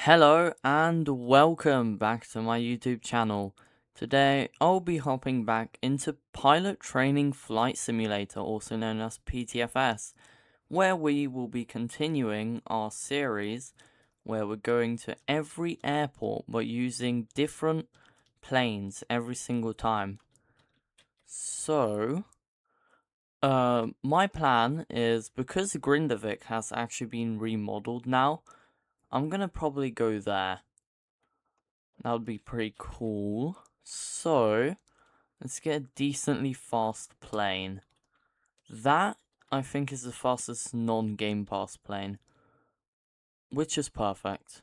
Hello and welcome back to my YouTube channel. Today I'll be hopping back into Pilot Training Flight Simulator, also known as PTFS, where we will be continuing our series where we're going to every airport but using different planes every single time. So, my plan is, because Grindavik has actually been remodeled now, I'm gonna probably go there. That would be pretty cool. So, let's get a decently fast plane. That, I think, is the fastest non-Game Pass plane, which is perfect.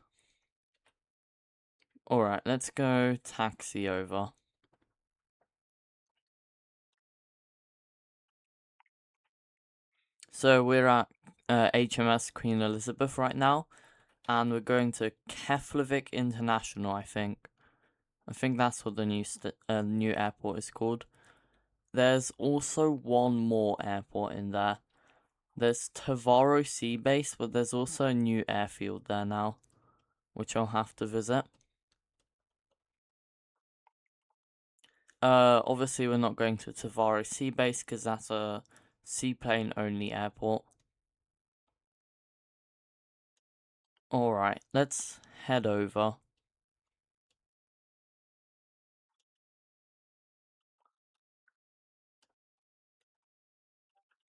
Alright, let's go taxi over. So, we're at HMS Queen Elizabeth right now, and we're going to Keflavik International, I think. I think that's what the new airport is called. There's also one more airport in there. There's Tavaro Sea Base, but there's also a new airfield there now, which I'll have to visit. Obviously we're not going to Tavaro Sea Base because that's a seaplane only airport. Alright, let's head over.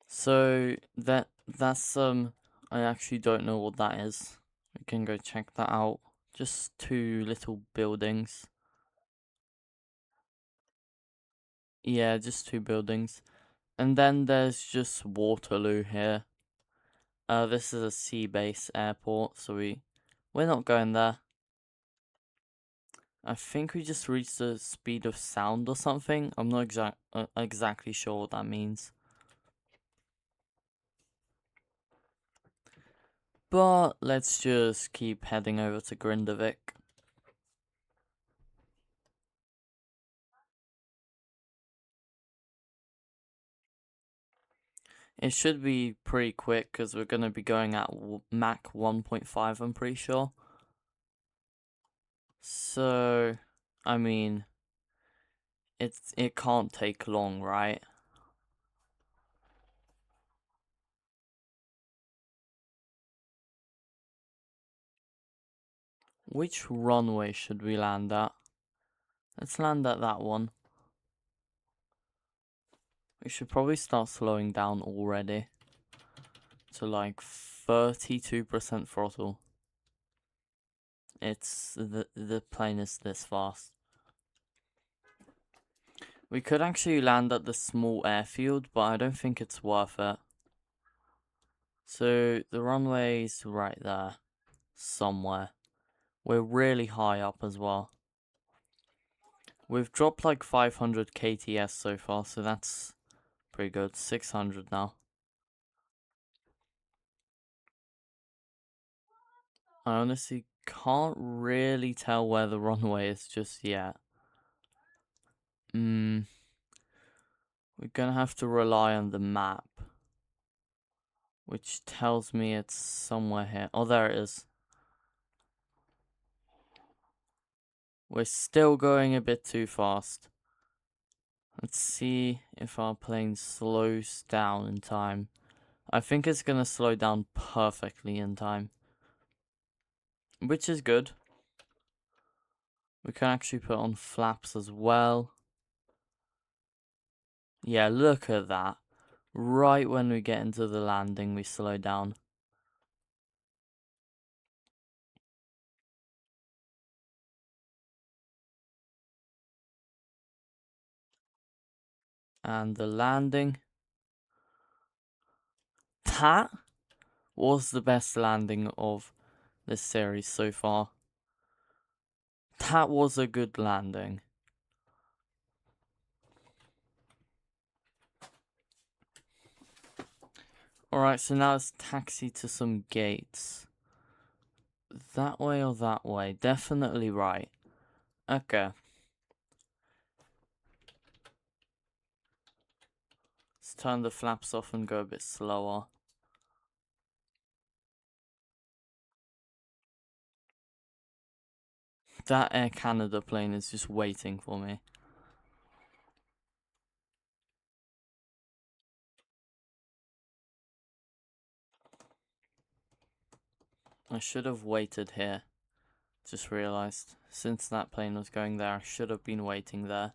So that's I actually don't know what that is. We can go check that out. Just two little buildings. Yeah, just two buildings. And then there's just Waterloo here. This is a sea base airport, so we're not going there. I think we just reached the speed of sound or something. I'm not exactly sure what that means. But let's just keep heading over to Grindavik. It should be pretty quick because we're going to be going at Mach 1.5, I'm pretty sure. So, I mean, it can't take long, right? Which runway should we land at? Let's land at that one. We should probably start slowing down already to like 32% throttle. The plane is this fast. We could actually land at the small airfield, but I don't think it's worth it. So the runway's right there, somewhere. We're really high up as well. We've dropped like 500 KTS so far, so that's pretty good. 600 now. I honestly can't really tell where the runway is just yet. We're gonna have to rely on the map, which tells me it's somewhere here. Oh, there it is. We're still going a bit too fast. Let's see if our plane slows down in time. I think it's gonna slow down perfectly in time, which is good. We can actually put on flaps as well. Yeah, look at that. Right when we get into the landing, we slow down. And the landing. That was the best landing of this series so far. That was a good landing. Alright, so now let's taxi to some gates. That way or that way? Definitely right. Okay. Let's turn the flaps off and go a bit slower. That Air Canada plane is just waiting for me. I should have waited here. Just realized. Since that plane was going there, I should have been waiting there.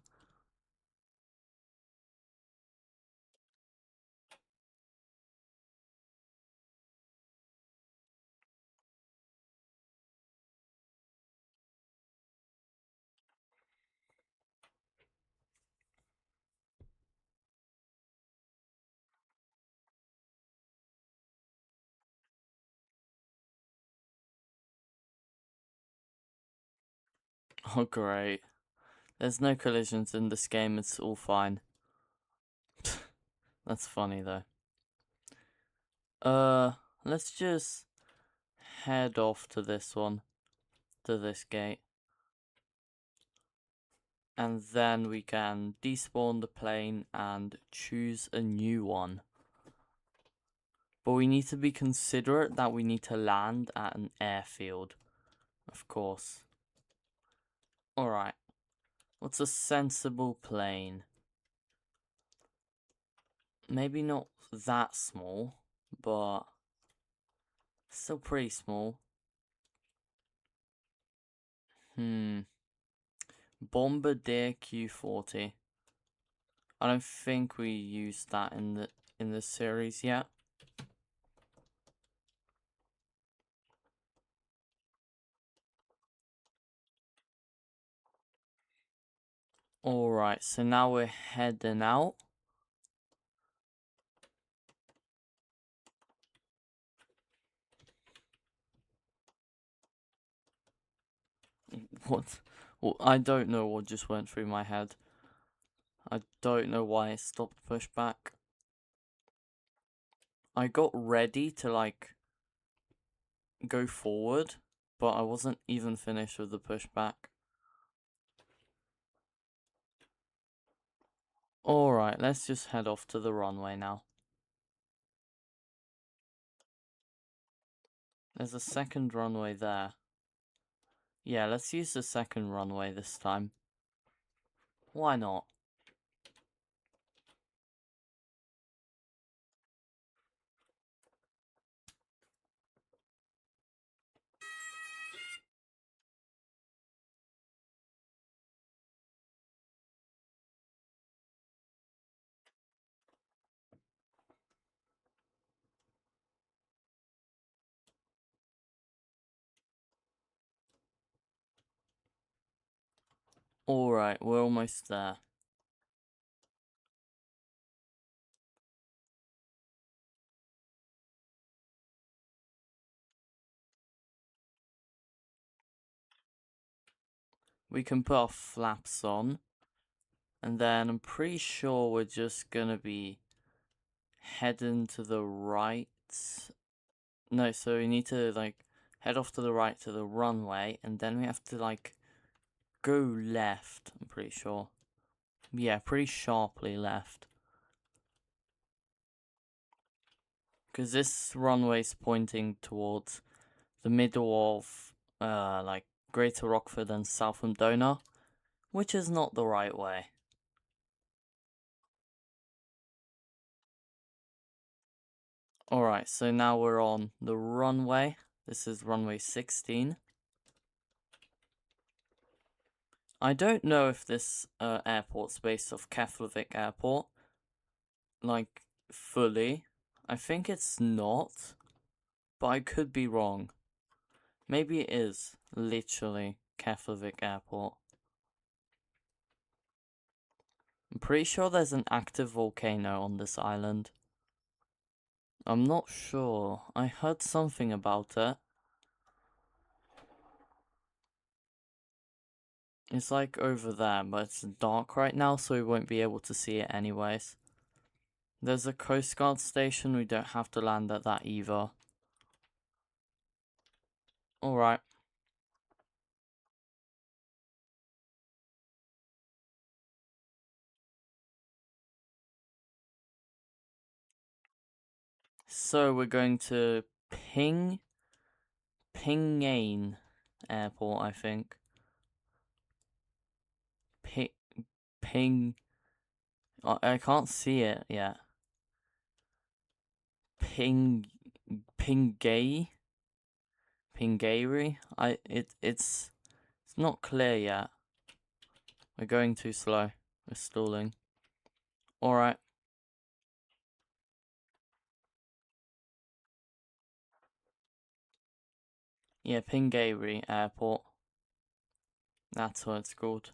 Oh, great. There's no collisions in this game, it's all fine. That's funny, though. Let's just head off to this one. To this gate. And then we can despawn the plane and choose a new one. But we need to be considerate that we need to land at an airfield. Of course. Alright. What's a sensible plane? Maybe not that small, but still pretty small. Bombardier Q40. I don't think we used that in the series yet. Alright, so now we're heading out. What? Well, I don't know what just went through my head. I don't know why it stopped pushback. I got ready to, like, go forward, but I wasn't even finished with the pushback. Alright, let's just head off to the runway now. There's a second runway there. Yeah, let's use the second runway this time. Why not? Alright, we're almost there. We can put our flaps on. And then I'm pretty sure we're just gonna be heading to the right. No, so we need to, like, head off to the right to the runway. And then we have to, like, go left, I'm pretty sure. Yeah, pretty sharply left. Because this runway's pointing towards the middle of, like, Greater Rockford and Southampton, which is not the right way. Alright, so now we're on the runway. This is runway 16. I don't know if this airport's based off Keflavik Airport, like, fully. I think it's not, but I could be wrong. Maybe it is literally Keflavik Airport. I'm pretty sure there's an active volcano on this island. I'm not sure. I heard something about it. It's like over there, but it's dark right now, so we won't be able to see it anyways. There's a Coast Guard station, we don't have to land at that either. Alright. So we're going to Pingane Airport, I think. Ping, ping. I can't see it yet. Ping, Pingay, Pingary. It's not clear yet. We're going too slow. We're stalling. All right. Yeah, Pingary Airport. That's what it's called.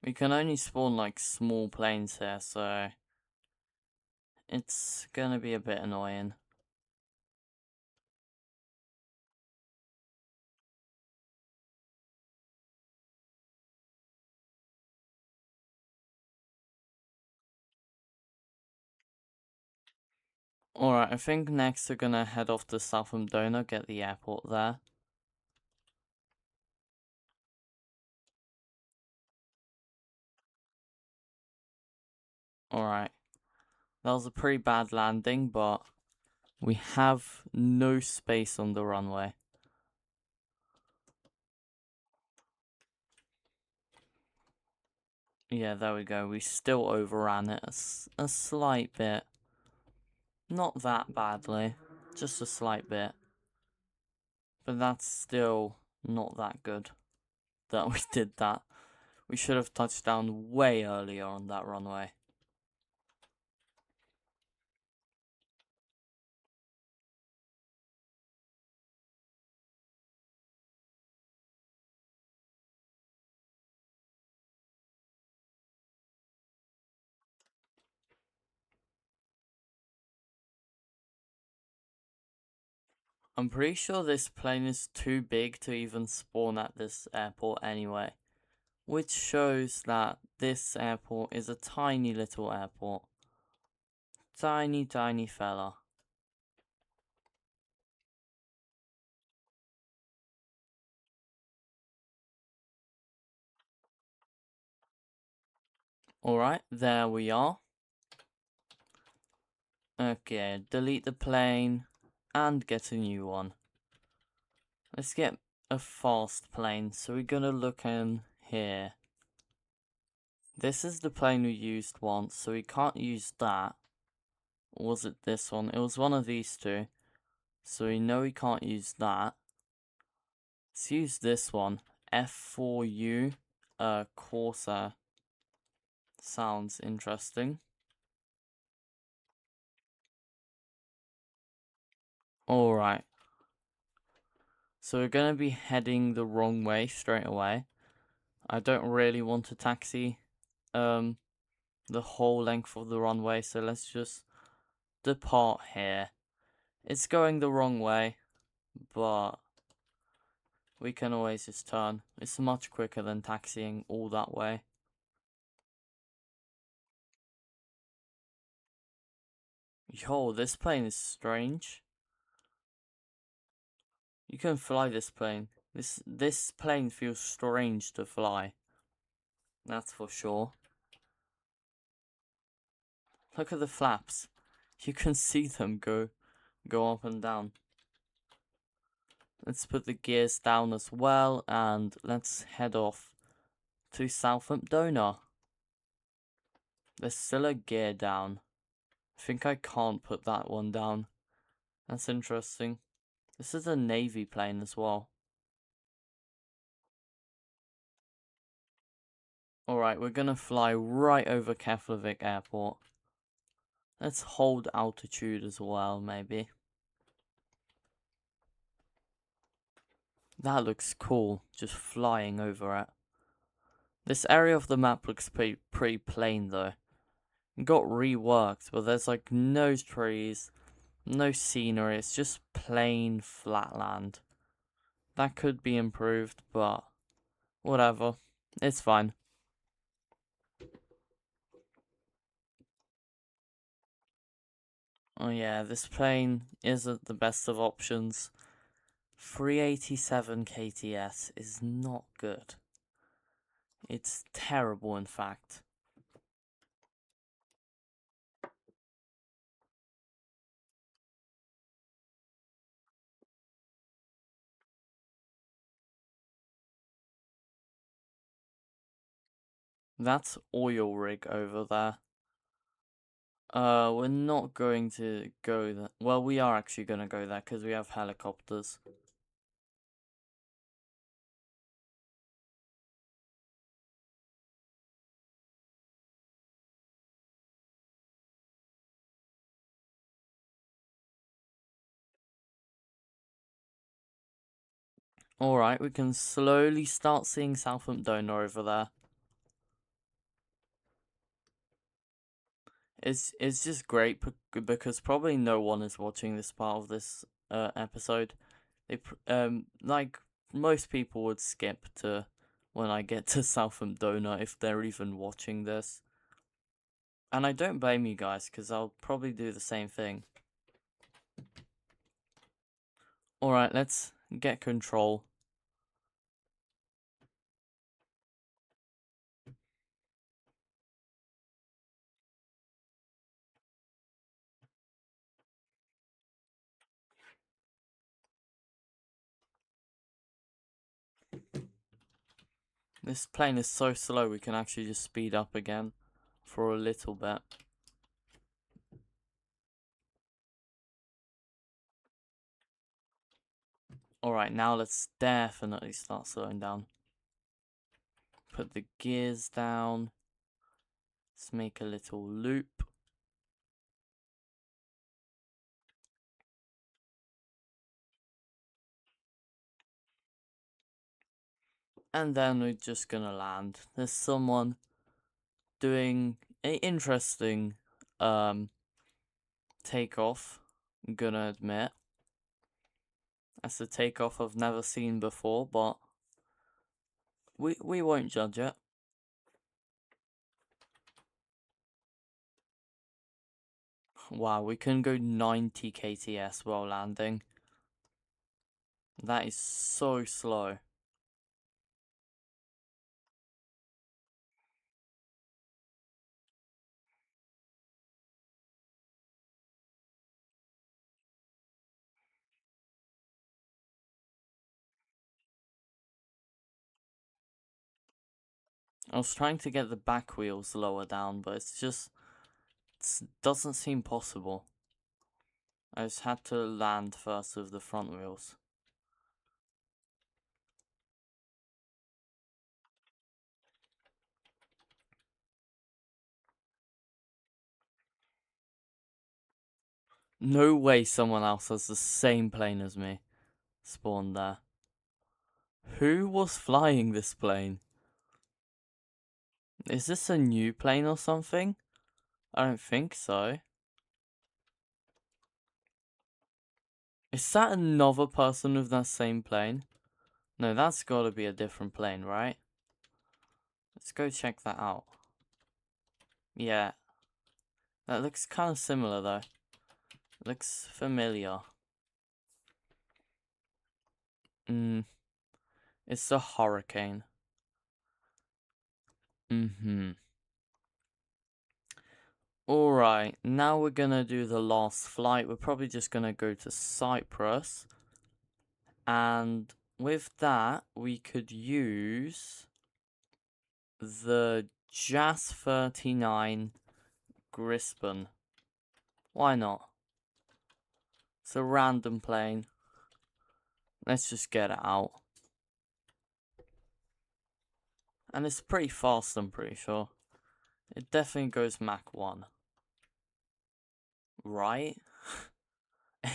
We can only spawn like small planes here, so it's gonna be a bit annoying. Alright, I think next we're gonna head off to Southampton, get the airport there. Alright, that was a pretty bad landing, but we have no space on the runway. Yeah, there we go. We still overran it a slight bit. Not that badly, just a slight bit. But that's still not that good that we did that. We should have touched down way earlier on that runway. I'm pretty sure this plane is too big to even spawn at this airport anyway. Which shows that this airport is a tiny little airport. Tiny, tiny fella. Alright, there we are. Okay, delete the plane and get a new one. Let's get a fast plane. So we're gonna look in here. This is the plane we used once, so we can't use that. Or was it this one? It was one of these two. So we know we can't use that. Let's use this one. F4U Corsair. Sounds interesting. Alright. So we're gonna be heading the wrong way straight away. I don't really want to taxi the whole length of the runway, so let's just depart here. It's going the wrong way, but we can always just turn. It's much quicker than taxiing all that way. Yo, this plane is strange. You can fly this plane. This plane feels strange to fly. That's for sure. Look at the flaps. You can see them go up and down. Let's put the gears down as well, and let's head off to Southampton. There's still a gear down. I think I can't put that one down. That's interesting. This is a Navy plane as well. Alright, we're gonna fly right over Keflavik Airport. Let's hold altitude as well, maybe. That looks cool, just flying over it. This area of the map looks pretty plain though. It got reworked, but there's like no trees, no scenery, it's just plain flat land. That could be improved, but whatever, it's fine. Oh yeah, this plane isn't the best of options. 387 KTS is not good. It's terrible, in fact. That's oil rig over there. We're not going to go there. Well, we are actually going to go there because we have helicopters. Alright, we can slowly start seeing Southampton over there. It's just great because probably no one is watching this part of this episode. Like most people would skip to when I get to Southampton if they're even watching this. And I don't blame you guys because I'll probably do the same thing. Alright, let's get control. This plane is so slow we can actually just speed up again for a little bit. Alright, now let's definitely start slowing down. Put the gears down. Let's make a little loop. And then we're just gonna land. There's someone doing an interesting takeoff, I'm gonna admit. That's a takeoff I've never seen before, but we won't judge it. Wow, we can go 90 kts while landing. That is so slow. I was trying to get the back wheels lower down, but it doesn't seem possible. I just had to land first with the front wheels. No way someone else has the same plane as me spawned there. Who was flying this plane? Is this a new plane or something? I don't think so. Is that another person with that same plane? No, that's gotta be a different plane, right? Let's go check that out. Yeah. That looks kind of similar though. Looks familiar. It's a Hurricane. Alright, now we're gonna do the last flight. We're probably just gonna go to Cyprus. And with that, we could use the JAS 39 Grispan. Why not? It's a random plane. Let's just get it out. And it's pretty fast, I'm pretty sure. It definitely goes Mach 1. Right?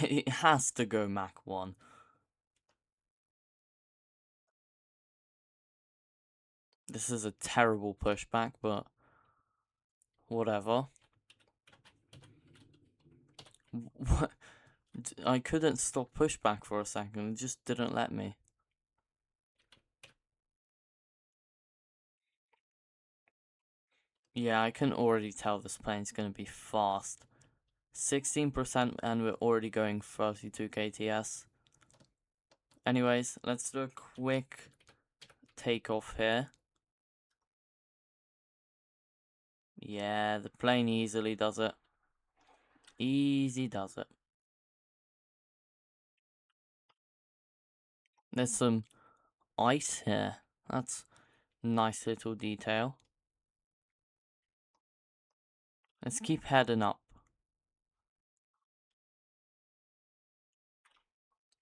It has to go Mach 1. This is a terrible pushback, but whatever. What? I couldn't stop pushback for a second, it just didn't let me. Yeah, I can already tell this plane's gonna be fast. 16% and we're already going 32 kts. Anyways, let's do a quick takeoff here. Yeah, the plane easily does it. Easy does it. There's some ice here. That's a nice little detail. Let's keep heading up.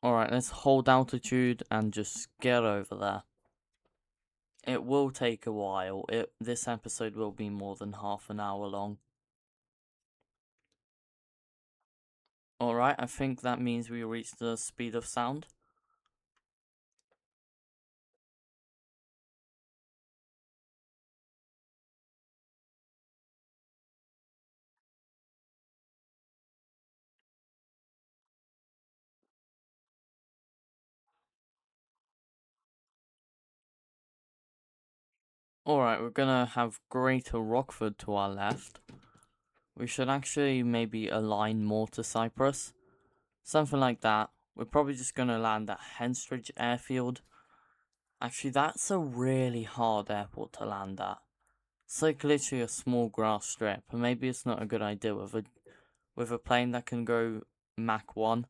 Alright, let's hold altitude and just get over there. It will take a while. This episode will be more than half an hour long. Alright, I think that means we reached the speed of sound. Alright, we're gonna have Greater Rockford to our left. We should actually maybe align more to Cyprus. Something like that. We're probably just gonna land at Henstridge Airfield. Actually, that's a really hard airport to land at. It's like literally a small grass strip, and maybe it's not a good idea with a plane that can go Mach 1.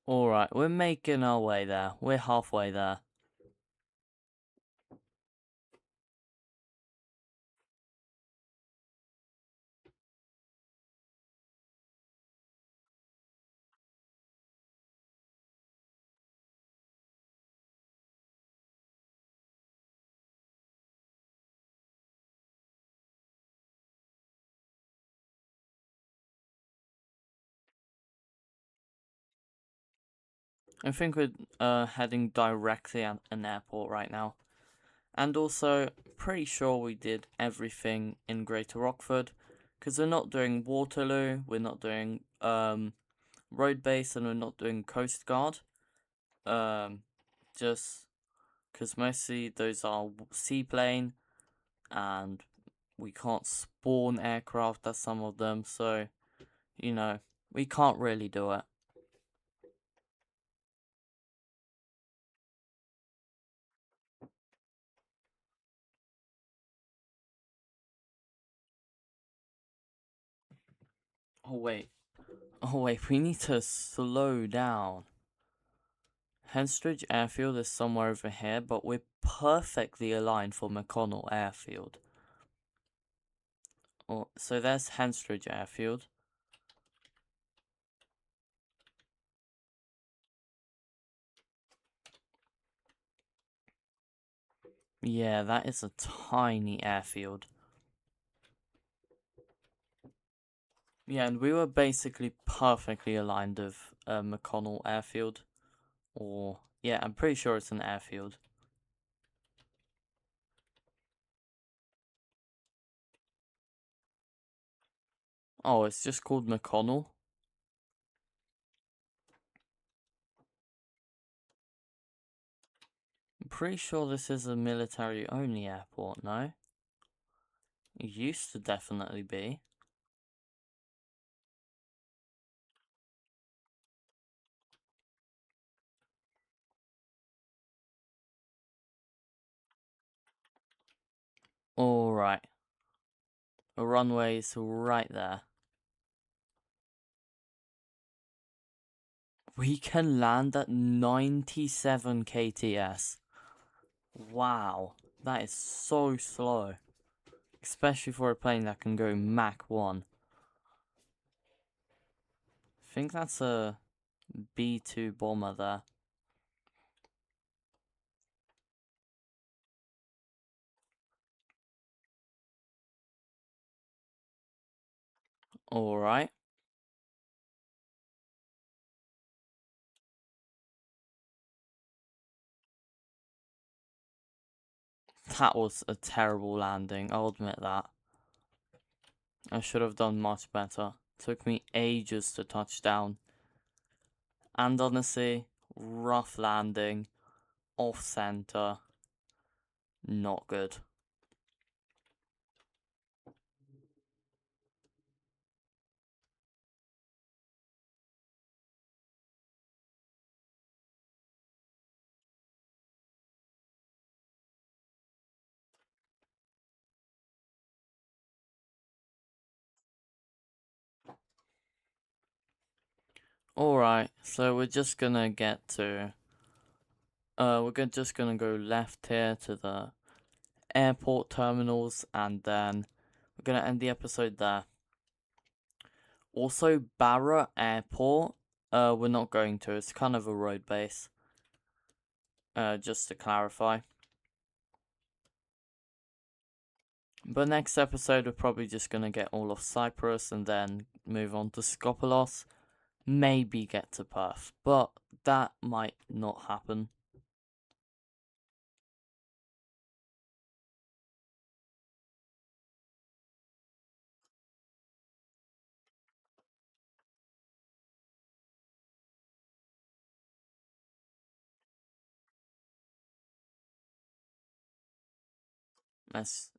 Alright, we're making our way there. We're halfway there. I think we're heading directly at an airport right now. And also, pretty sure we did everything in Greater Rockford. Because we're not doing Waterloo, we're not doing Road Base, and we're not doing Coast Guard. Just because mostly those are seaplane, and we can't spawn aircraft at some of them, so, you know, we can't really do it. Oh wait, we need to slow down. Henstridge Airfield is somewhere over here, but we're perfectly aligned for McConnell Airfield. Oh, so there's Henstridge Airfield. Yeah, that is a tiny airfield. Yeah, and we were basically perfectly aligned with McConnell Airfield. Or, yeah, I'm pretty sure it's an airfield. Oh, it's just called McConnell? I'm pretty sure this is a military-only airport, no? It used to definitely be. Alright. The runway is right there. We can land at 97 kts. Wow, that is so slow. Especially for a plane that can go Mach 1. I think that's a B-2 bomber there. Alright. That was a terrible landing, I'll admit that. I should have done much better. Took me ages to touch down. And honestly, rough landing, off center, not good. Alright, so we're just gonna get to... just gonna go left here to the airport terminals, and then we're gonna end the episode there. Also, Barra Airport, we're not going to. It's kind of a road base. Just to clarify. But next episode, we're probably just gonna get all of Cyprus and then move on to Skopelos. Maybe get to Perth, but that might not happen.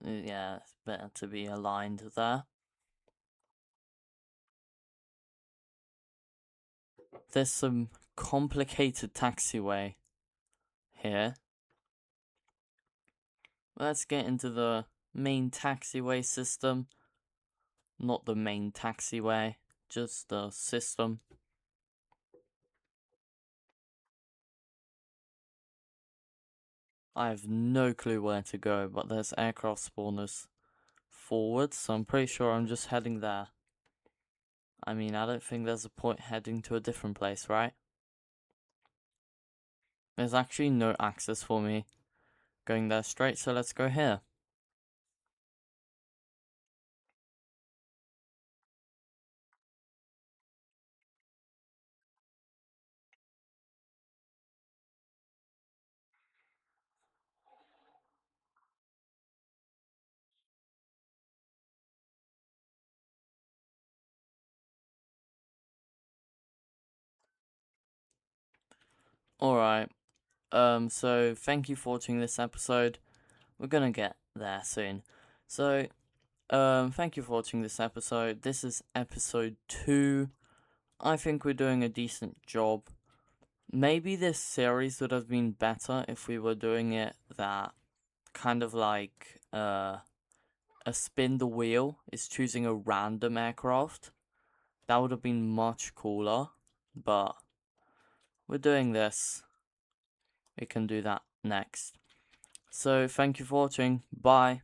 Yeah, it's better to be aligned there. There's some complicated taxiway here. Let's get into the main taxiway system. Not the main taxiway, just the system. I have no clue where to go, but there's aircraft spawners forward, so I'm pretty sure I'm just heading there. I mean, I don't think there's a point heading to a different place, right? There's actually no access for me going there straight, so let's go here. Alright, so thank you for watching this episode. We're gonna get there soon. So, thank you for watching this episode. This is episode 2. I think we're doing a decent job. Maybe this series would have been better if we were doing it that kind of like a spin the wheel is choosing a random aircraft. That would have been much cooler, but we're doing this. We can do that next. So thank you for watching. Bye.